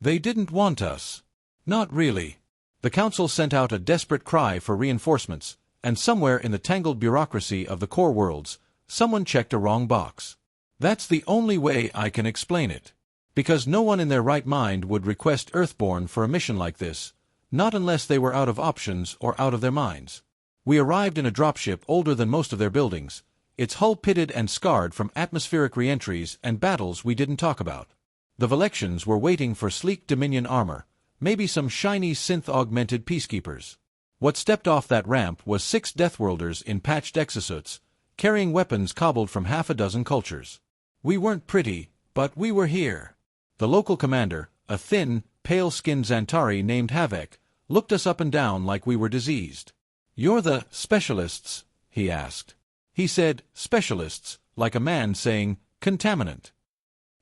They didn't want us. Not really. The council sent out a desperate cry for reinforcements, and somewhere in the tangled bureaucracy of the core worlds, someone checked a wrong box. That's the only way I can explain it. Because no one in their right mind would request Earthborn for a mission like this, not unless they were out of options or out of their minds. We arrived in a dropship older than most of their buildings, its hull pitted and scarred from atmospheric re-entries and battles we didn't talk about. The Valexians were waiting for sleek Dominion armor, maybe some shiny synth-augmented peacekeepers. What stepped off that ramp was 6 Deathworlders in patched exosuits, carrying weapons cobbled from half a dozen cultures. We weren't pretty, but we were here. The local commander, a thin, pale-skinned Xantari named Havoc, looked us up and down like we were diseased. "You're the specialists?" he asked. He said specialists, like a man saying contaminant.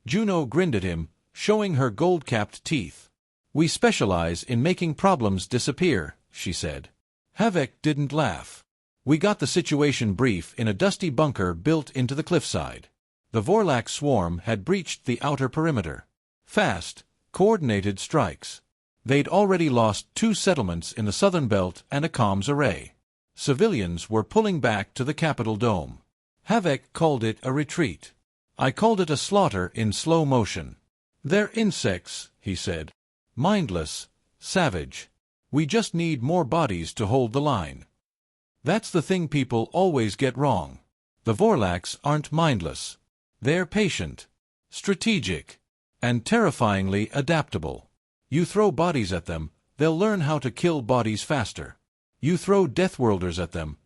Juno grinned at him, showing her gold-capped teeth. "We specialize in making problems disappear," she said. Havoc didn't laugh. We got the situation brief in a dusty bunker built into the cliffside. The Vorlax swarm had breached the outer perimeter. Fast, coordinated strikes. They'd already lost 2 settlements in the southern belt and a comms array. Civilians were pulling back to the Capitol dome. Havoc called it a retreat. I called it a slaughter in slow motion. "They're insects," he said. "Mindless, savage. We just need more bodies to hold the line." That's the thing people always get wrong. The Vorlax aren't mindless. They're patient, strategic, and terrifyingly adaptable. You throw bodies at them, they'll learn how to kill bodies faster. You throw Deathworlders at them,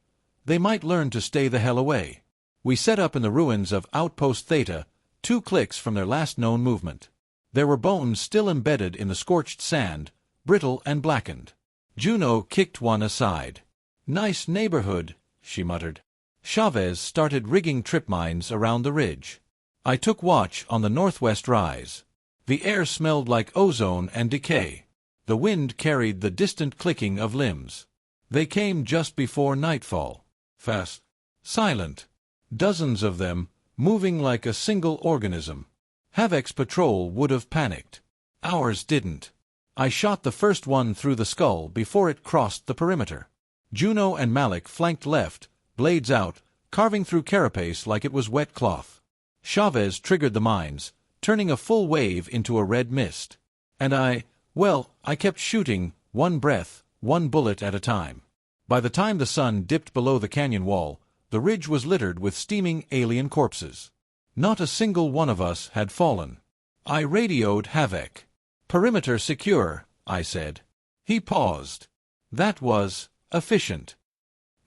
they might learn to stay the hell away. We set up in the ruins of Outpost Theta, 2 clicks from their last known movement. There were bones still embedded in the scorched sand, brittle and blackened. Juno kicked one aside. "Nice neighborhood," she muttered. Chavez started rigging trip mines around the ridge. I took watch on the northwest rise. The air smelled like ozone and decay. The wind carried the distant clicking of limbs. They came just before nightfall. Fast. Silent. Dozens of them, moving like a single organism. Havoc's patrol would have panicked. Ours didn't. I shot the first one through the skull before it crossed the perimeter. Juno and Malik flanked left, blades out, carving through carapace like it was wet cloth. Chavez triggered the mines, turning a full wave into a red mist. And I kept shooting, one breath, one bullet at a time. By the time the sun dipped below the canyon wall, the ridge was littered with steaming alien corpses. Not a single one of us had fallen. I radioed Havoc. "Perimeter secure," I said. He paused. "That was efficient."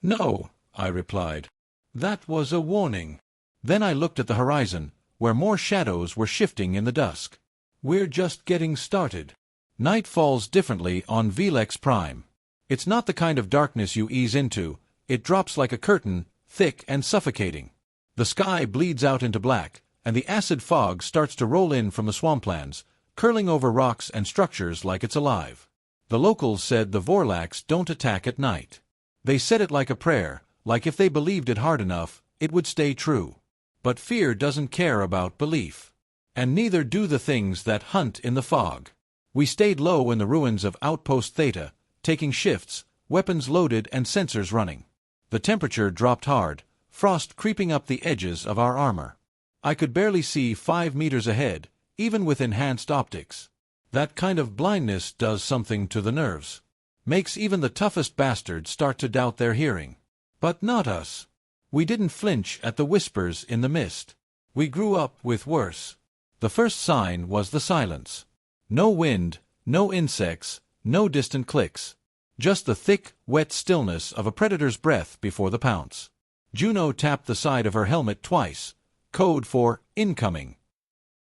"No," I replied. "That was a warning." Then I looked at the horizon, where more shadows were shifting in the dusk. "We're just getting started." Night falls differently on Velex Prime. It's not the kind of darkness you ease into, it drops like a curtain, thick and suffocating. The sky bleeds out into black, and the acid fog starts to roll in from the swamplands, curling over rocks and structures like it's alive. The locals said the Vorlax don't attack at night. They said it like a prayer, like if they believed it hard enough, it would stay true. But fear doesn't care about belief. And neither do the things that hunt in the fog. We stayed low in the ruins of Outpost Theta, taking shifts, weapons loaded and sensors running. The temperature dropped hard, frost creeping up the edges of our armor. I could barely see 5 meters ahead, even with enhanced optics. That kind of blindness does something to the nerves. Makes even the toughest bastards start to doubt their hearing. But not us. We didn't flinch at the whispers in the mist. We grew up with worse. The first sign was the silence. No wind, no insects, no distant clicks. Just the thick, wet stillness of a predator's breath before the pounce. Juno tapped the side of her helmet twice, code for incoming.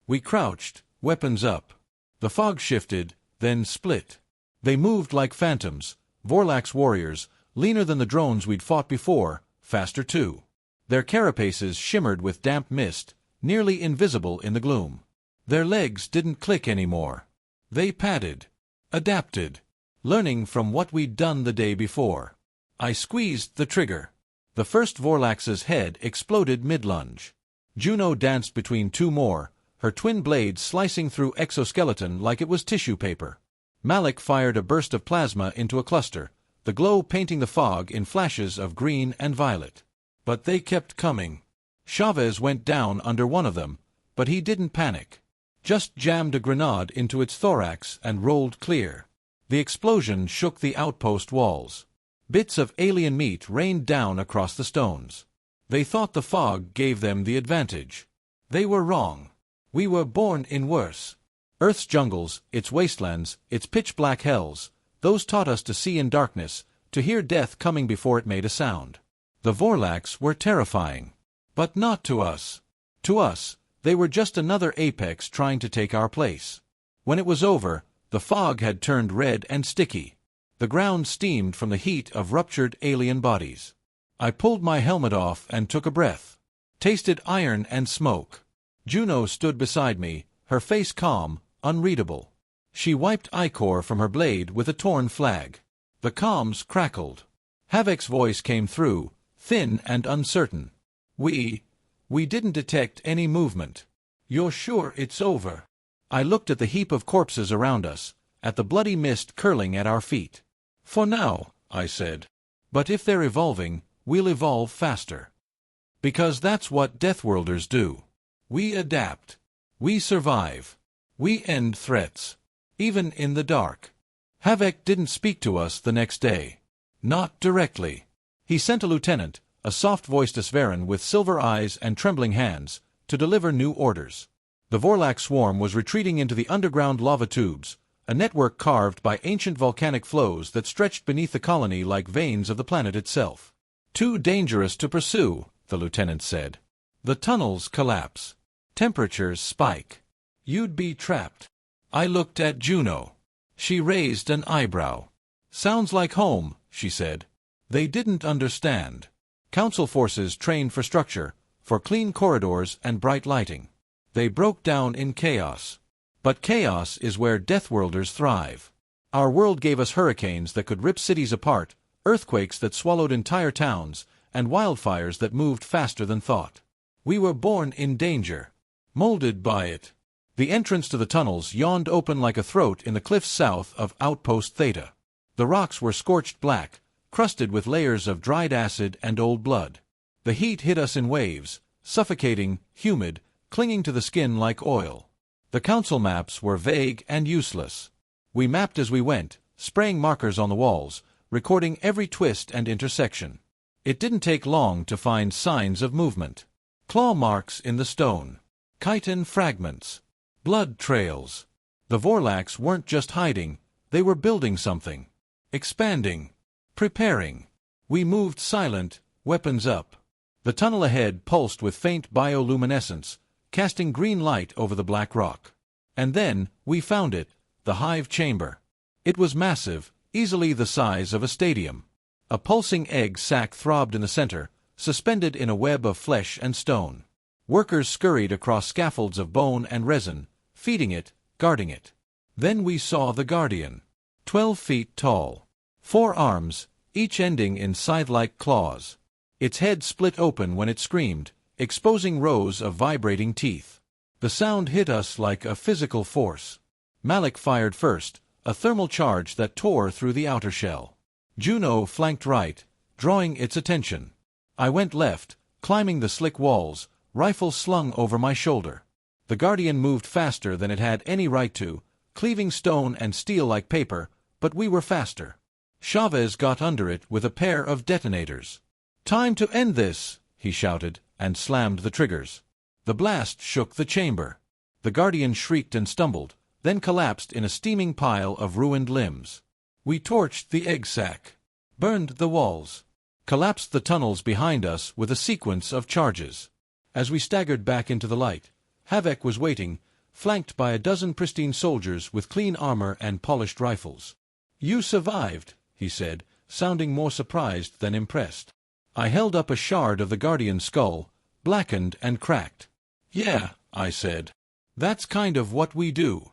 We crouched, weapons up. The fog shifted, then split. They moved like phantoms, Vorlax warriors, leaner than the drones we'd fought before, faster too. Their carapaces shimmered with damp mist, nearly invisible in the gloom. Their legs didn't click anymore. They padded, adapted, learning from what we'd done the day before. I squeezed the trigger. The first Vorlax's head exploded mid-lunge. Juno danced between 2 more, her twin blades slicing through exoskeleton like it was tissue paper. Malik fired a burst of plasma into a cluster, the glow painting the fog in flashes of green and violet. But they kept coming. Chavez went down under one of them, but he didn't panic. Just jammed a grenade into its thorax and rolled clear. The explosion shook the outpost walls. Bits of alien meat rained down across the stones. They thought the fog gave them the advantage. They were wrong. We were born in worse. Earth's jungles, its wastelands, its pitch-black hells, those taught us to see in darkness, to hear death coming before it made a sound. The Vorlax were terrifying. But not to us. To us, they were just another apex trying to take our place. When it was over, the fog had turned red and sticky. The ground steamed from the heat of ruptured alien bodies. I pulled my helmet off and took a breath. Tasted iron and smoke. Juno stood beside me, her face calm, unreadable. She wiped ichor from her blade with a torn flag. The comms crackled. Havok's voice came through, thin and uncertain. We didn't detect any movement. You're sure it's over? I looked at the heap of corpses around us, at the bloody mist curling at our feet. For now, I said. But if they're evolving, we'll evolve faster. Because that's what Deathworlders do. We adapt. We survive. We end threats. Even in the dark. Havok didn't speak to us the next day. Not directly. He sent a lieutenant, a soft-voiced Isvaran with silver eyes and trembling hands, to deliver new orders. The Vorlax swarm was retreating into the underground lava tubes, a network carved by ancient volcanic flows that stretched beneath the colony like veins of the planet itself. Too dangerous to pursue, the lieutenant said. The tunnels collapse. Temperatures spike. You'd be trapped. I looked at Juno. She raised an eyebrow. Sounds like home, she said. They didn't understand. Council forces trained for structure, for clean corridors and bright lighting. They broke down in chaos. But chaos is where Deathworlders thrive. Our world gave us hurricanes that could rip cities apart, earthquakes that swallowed entire towns, and wildfires that moved faster than thought. We were born in danger. Molded by it. The entrance to the tunnels yawned open like a throat in the cliffs south of Outpost Theta. The rocks were scorched black, crusted with layers of dried acid and old blood. The heat hit us in waves, suffocating, humid, clinging to the skin like oil. The council maps were vague and useless. We mapped as we went, spraying markers on the walls, recording every twist and intersection. It didn't take long to find signs of movement. Claw marks in the stone. Chitin fragments. Blood trails. The Vorlax weren't just hiding, they were building something. Expanding. Preparing. We moved silent, weapons up. The tunnel ahead pulsed with faint bioluminescence, casting green light over the black rock. And then, we found it, the hive chamber. It was massive, easily the size of a stadium. A pulsing egg sac throbbed in the center, suspended in a web of flesh and stone. Workers scurried across scaffolds of bone and resin, feeding it, guarding it. Then we saw the Guardian. 12 feet tall. 4 arms, each ending in scythe-like claws. Its head split open when it screamed, exposing rows of vibrating teeth. The sound hit us like a physical force. Malik fired first, a thermal charge that tore through the outer shell. Juno flanked right, drawing its attention. I went left, climbing the slick walls, rifle slung over my shoulder. The Guardian moved faster than it had any right to, cleaving stone and steel like paper, but we were faster. Chavez got under it with a pair of detonators. "Time to end this," he shouted, and slammed the triggers. The blast shook the chamber. The Guardian shrieked and stumbled, then collapsed in a steaming pile of ruined limbs. We torched the egg sac, burned the walls, collapsed the tunnels behind us with a sequence of charges. As we staggered back into the light, Havok was waiting, flanked by a dozen pristine soldiers with clean armor and polished rifles. "You survived," he said, sounding more surprised than impressed. I held up a shard of the Guardian's skull, blackened and cracked. "Yeah," I said. "That's kind of what we do."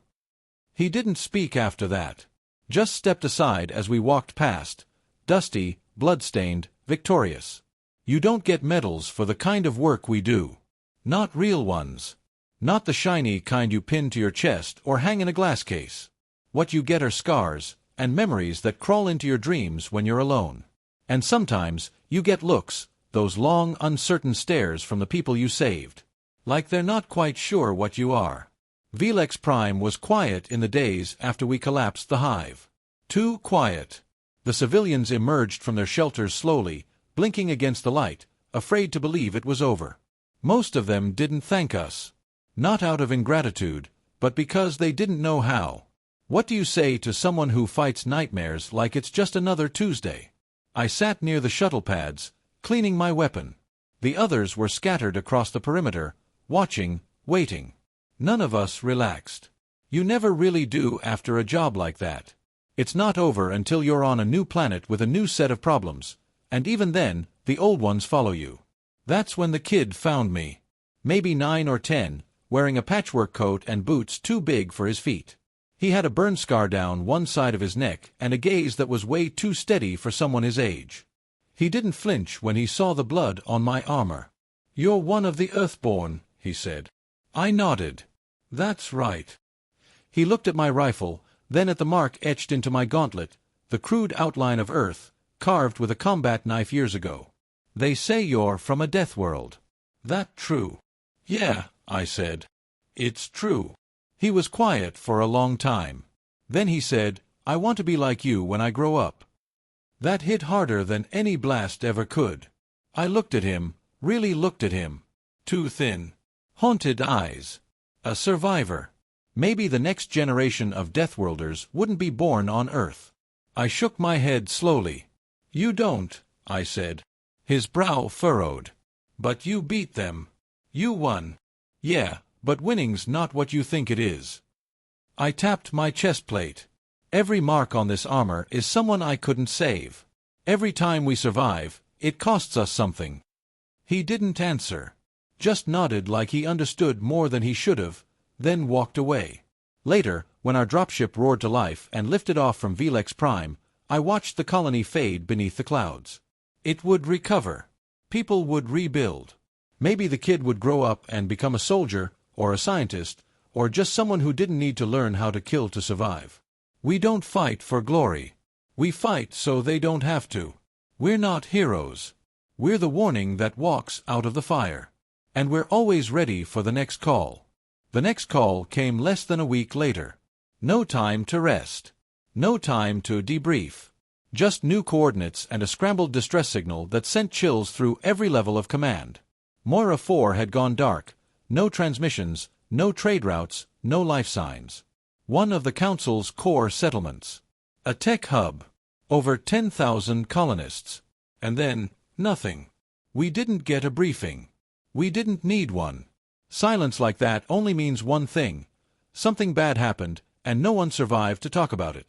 He didn't speak after that. Just stepped aside as we walked past, dusty, blood-stained, victorious. "You don't get medals for the kind of work we do. Not real ones. Not the shiny kind you pin to your chest or hang in a glass case. What you get are scars, and memories that crawl into your dreams when you're alone. And sometimes, you get looks, those long, uncertain stares from the people you saved. Like they're not quite sure what you are. Velex Prime was quiet in the days after we collapsed the hive. Too quiet. The civilians emerged from their shelters slowly, blinking against the light, afraid to believe it was over. Most of them didn't thank us. Not out of ingratitude, but because they didn't know how. What do you say to someone who fights nightmares like it's just another Tuesday? I sat near the shuttle pads, cleaning my weapon. The others were scattered across the perimeter, watching, waiting. None of us relaxed. You never really do after a job like that. It's not over until you're on a new planet with a new set of problems, and even then, the old ones follow you. That's when the kid found me. Maybe 9 or 10, wearing a patchwork coat and boots too big for his feet. He had a burn scar down one side of his neck and a gaze that was way too steady for someone his age. He didn't flinch when he saw the blood on my armor. "You're one of the Earthborn," he said. I nodded. "That's right." He looked at my rifle, then at the mark etched into my gauntlet, the crude outline of Earth, carved with a combat knife years ago. "They say you're from a death world. That true?" "Yeah," I said. "It's true." He was quiet for a long time. Then he said, "I want to be like you when I grow up." That hit harder than any blast ever could. I looked at him, really looked at him. Too thin. Haunted eyes. A survivor. Maybe the next generation of Deathworlders wouldn't be born on Earth. I shook my head slowly. "You don't," I said. His brow furrowed. "But you beat them. You won." "Yeah, but winning's not what you think it is." I tapped my chest plate. Every mark on this armor is someone I couldn't save. Every time we survive, it costs us something. He didn't answer. Just nodded like he understood more than he should have, then walked away. Later, when our dropship roared to life and lifted off from Velex Prime, I watched the colony fade beneath the clouds. It would recover. People would rebuild. Maybe the kid would grow up and become a soldier, or a scientist, or just someone who didn't need to learn how to kill to survive. We don't fight for glory. We fight so they don't have to. We're not heroes. We're the warning that walks out of the fire. And we're always ready for the next call. The next call came less than a week later. No time to rest. No time to debrief. Just new coordinates and a scrambled distress signal that sent chills through every level of command. Moira 4 had gone dark. No transmissions, no trade routes, no life signs. One of the Council's core settlements. A tech hub. Over 10,000 colonists. And then, nothing. We didn't get a briefing. We didn't need one. Silence like that only means one thing. Something bad happened, and no one survived to talk about it.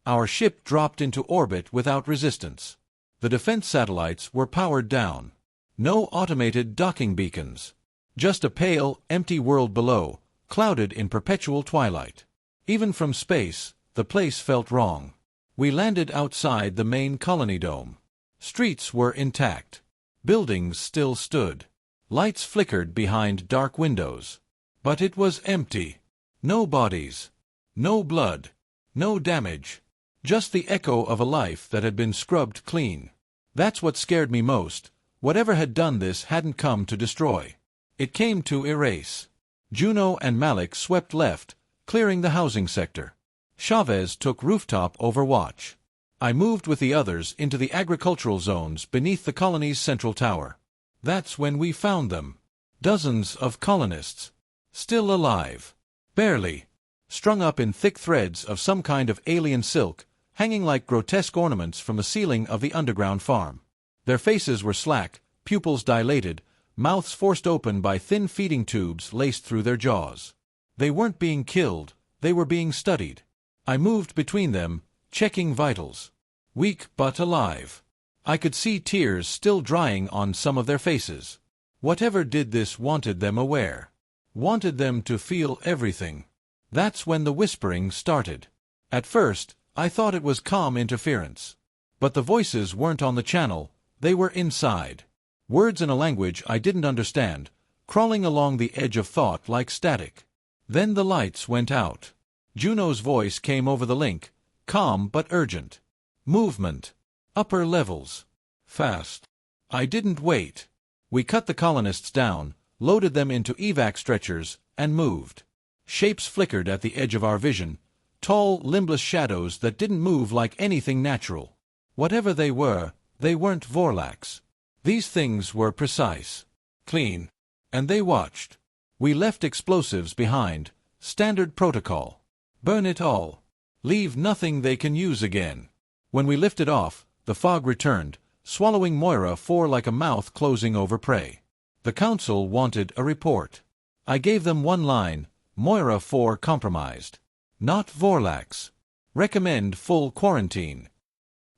Our ship dropped into orbit without resistance. The defense satellites were powered down. No automated docking beacons. Just a pale, empty world below, clouded in perpetual twilight. Even from space, the place felt wrong. We landed outside the main colony dome. Streets were intact. Buildings still stood. Lights flickered behind dark windows. But it was empty. No bodies. No blood. No damage. Just the echo of a life that had been scrubbed clean. That's what scared me most. Whatever had done this hadn't come to destroy. It came to erase. Juno and Malik swept left, clearing the housing sector. Chavez took rooftop overwatch. I moved with the others into the agricultural zones beneath the colony's central tower. That's when we found them. Dozens of colonists. Still alive. Barely. Strung up in thick threads of some kind of alien silk, hanging like grotesque ornaments from the ceiling of the underground farm. Their faces were slack, pupils dilated, mouths forced open by thin feeding tubes laced through their jaws. They weren't being killed, they were being studied. I moved between them, checking vitals. Weak but alive. I could see tears still drying on some of their faces. Whatever did this wanted them aware. Wanted them to feel everything. That's when the whispering started. At first, I thought it was calm interference. But the voices weren't on the channel, they were inside. Words in a language I didn't understand, crawling along the edge of thought like static. Then the lights went out. Juno's voice came over the link, calm but urgent. Movement. Upper levels. Fast. I didn't wait. We cut the colonists down, loaded them into evac stretchers, and moved. Shapes flickered at the edge of our vision, tall, limbless shadows that didn't move like anything natural. Whatever they weren't Vorlax. These things were precise. Clean. And they watched. We left explosives behind. Standard protocol. Burn it all. Leave nothing they can use again. When we lifted off, the fog returned, swallowing Moira 4 like a mouth closing over prey. The Council wanted a report. I gave them one line, Moira 4 compromised. Not Vorlax. Recommend full quarantine.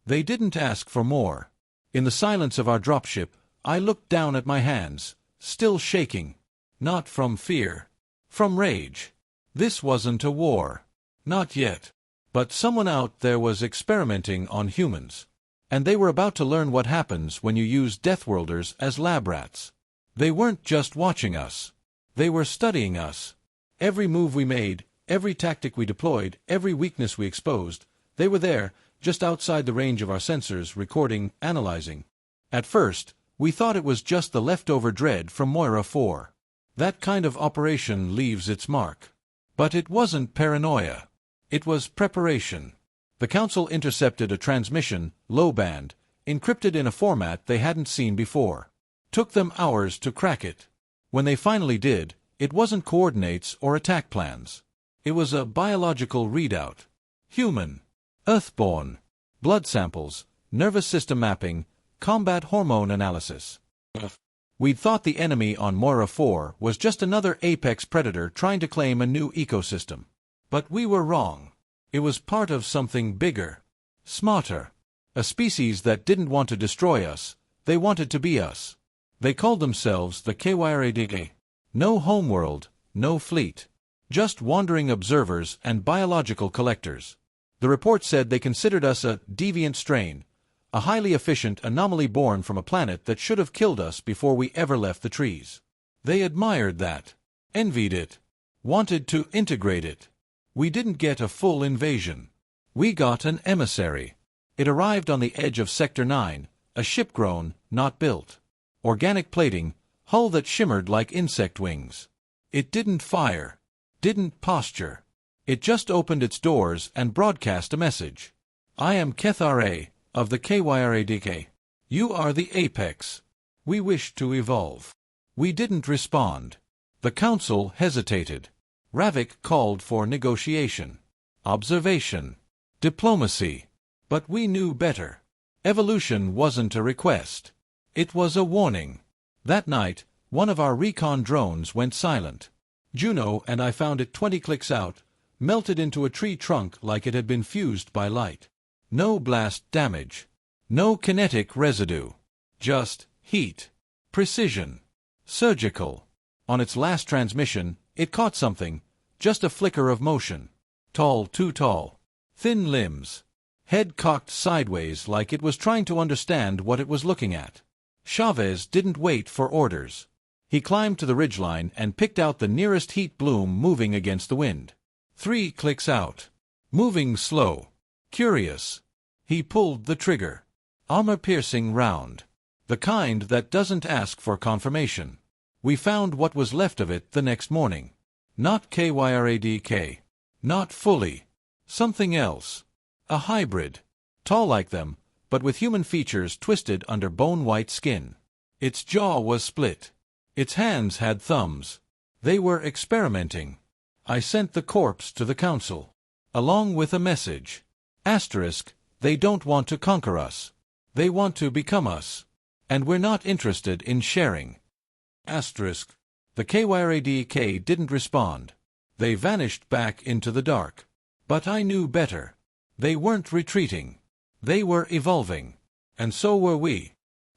They didn't ask for more. In the silence of our dropship, I looked down at my hands, still shaking. Not from fear. From rage. This wasn't a war. Not yet. But someone out there was experimenting on humans. And they were about to learn what happens when you use Deathworlders as lab rats. They weren't just watching us. They were studying us. Every move we made, every tactic we deployed, every weakness we exposed, they were there, just outside the range of our sensors, recording, analyzing. At first, we thought it was just the leftover dread from Moira 4. That kind of operation leaves its mark. But it wasn't paranoia. It was preparation. The Council intercepted a transmission, low band, encrypted in a format they hadn't seen before. Took them hours to crack it. When they finally did, it wasn't coordinates or attack plans. It was a biological readout. Human. Earthborn. Blood samples, nervous system mapping, combat hormone analysis. We'd thought the enemy on Moira 4 was just another apex predator trying to claim a new ecosystem. But we were wrong. It was part of something bigger. Smarter. A species that didn't want to destroy us, they wanted to be us. They called themselves the They Got Were Deathworlders. No homeworld, no fleet. Just wandering observers and biological collectors. The report said they considered us a deviant strain, a highly efficient anomaly born from a planet that should have killed us before we ever left the trees. They admired that, envied it, wanted to integrate it. We didn't get a full invasion. We got an emissary. It arrived on the edge of Sector 9, a ship grown, not built. Organic plating, hull that shimmered like insect wings. It didn't fire. Didn't posture. It just opened its doors and broadcast a message. I am Kethare, of the KYRADK. You are the apex. We wish to evolve. We didn't respond. The Council hesitated. Ravik called for negotiation. Observation. Diplomacy. But we knew better. Evolution wasn't a request. It was a warning. That night, one of our recon drones went silent. Juno and I found it 20 clicks out, melted into a tree trunk like it had been fused by light. No blast damage. No kinetic residue. Just heat. Precision. Surgical. On its last transmission, it caught something, just a flicker of motion. Tall, too tall. Thin limbs. Head cocked sideways like it was trying to understand what it was looking at. Chavez didn't wait for orders. He climbed to the ridgeline and picked out the nearest heat bloom moving against the wind. 3 clicks out. Moving slow. Curious. He pulled the trigger. Armor-piercing round. The kind that doesn't ask for confirmation. We found what was left of it the next morning. Not KYRADK. Not fully. Something else. A hybrid. Tall like them, but with human features twisted under bone-white skin. Its jaw was split. Its hands had thumbs. They were experimenting. I sent the corpse to the Council. Along with a message. Asterisk, they don't want to conquer us. They want to become us. And we're not interested in sharing. Asterisk. The KYRADK didn't respond. They vanished back into the dark. But I knew better. They weren't retreating. They were evolving. And so were we.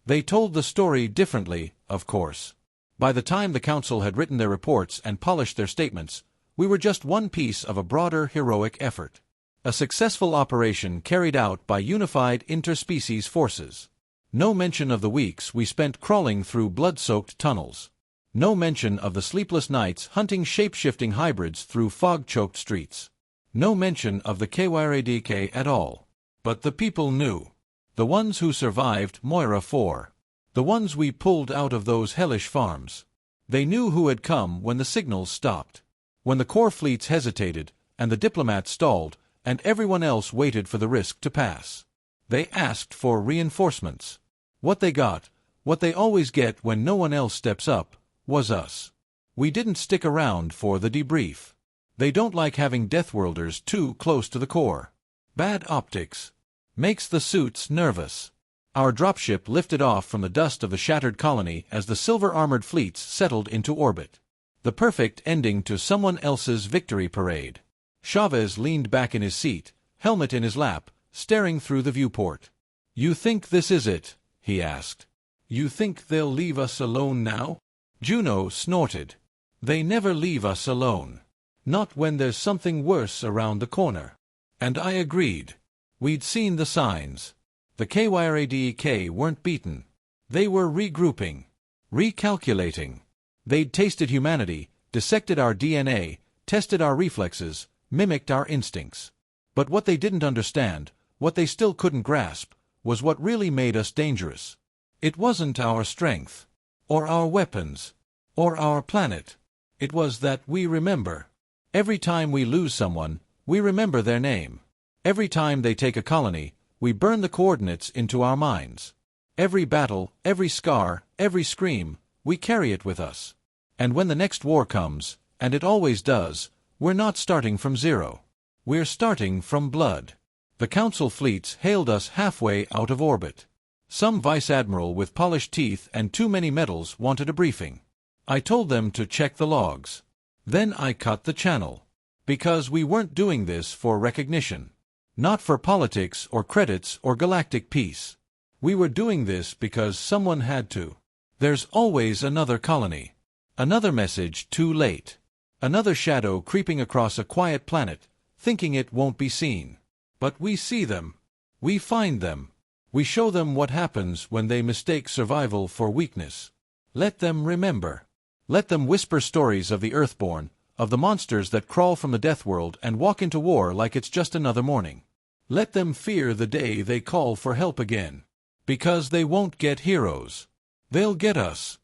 They told the story differently, of course. By the time the Council had written their reports and polished their statements, we were just one piece of a broader heroic effort. A successful operation carried out by unified interspecies forces. No mention of the weeks we spent crawling through blood-soaked tunnels. No mention of the sleepless nights hunting shape-shifting hybrids through fog-choked streets. No mention of the KYRADK at all. But the people knew. The ones who survived Moira 4. The ones we pulled out of those hellish farms. They knew who had come when the signals stopped. When the core fleets hesitated, and the diplomats stalled, and everyone else waited for the risk to pass. They asked for reinforcements. What they got, what they always get when no one else steps up, was us. We didn't stick around for the debrief. They don't like having Deathworlders too close to the core. Bad optics. Makes the suits nervous. Our dropship lifted off from the dust of the shattered colony as the silver-armored fleets settled into orbit. The perfect ending to someone else's victory parade. Chavez leaned back in his seat, helmet in his lap, staring through the viewport. "You think this is it?" he asked. "You think they'll leave us alone now?" Juno snorted. "They never leave us alone. Not when there's something worse around the corner." And I agreed. We'd seen the signs. The KYRADK weren't beaten. They were regrouping. Recalculating. They'd tasted humanity, dissected our DNA, tested our reflexes, mimicked our instincts. But what they didn't understand, what they still couldn't grasp, was what really made us dangerous. It wasn't our strength, or our weapons, or our planet. It was that we remember. Every time we lose someone, we remember their name. Every time they take a colony, we burn the coordinates into our minds. Every battle, every scar, every scream, we carry it with us. And when the next war comes, and it always does, we're not starting from zero. We're starting from blood. The Council fleets hailed us halfway out of orbit. Some vice admiral with polished teeth and too many medals wanted a briefing. I told them to check the logs. Then I cut the channel. Because we weren't doing this for recognition. Not for politics or credits or galactic peace. We were doing this because someone had to. There's always another colony. Another message too late. Another shadow creeping across a quiet planet, thinking it won't be seen. But we see them. We find them. We show them what happens when they mistake survival for weakness. Let them remember. Let them whisper stories of the Earthborn, of the monsters that crawl from the Deathworld and walk into war like it's just another morning. Let them fear the day they call for help again. Because they won't get heroes. They'll get us.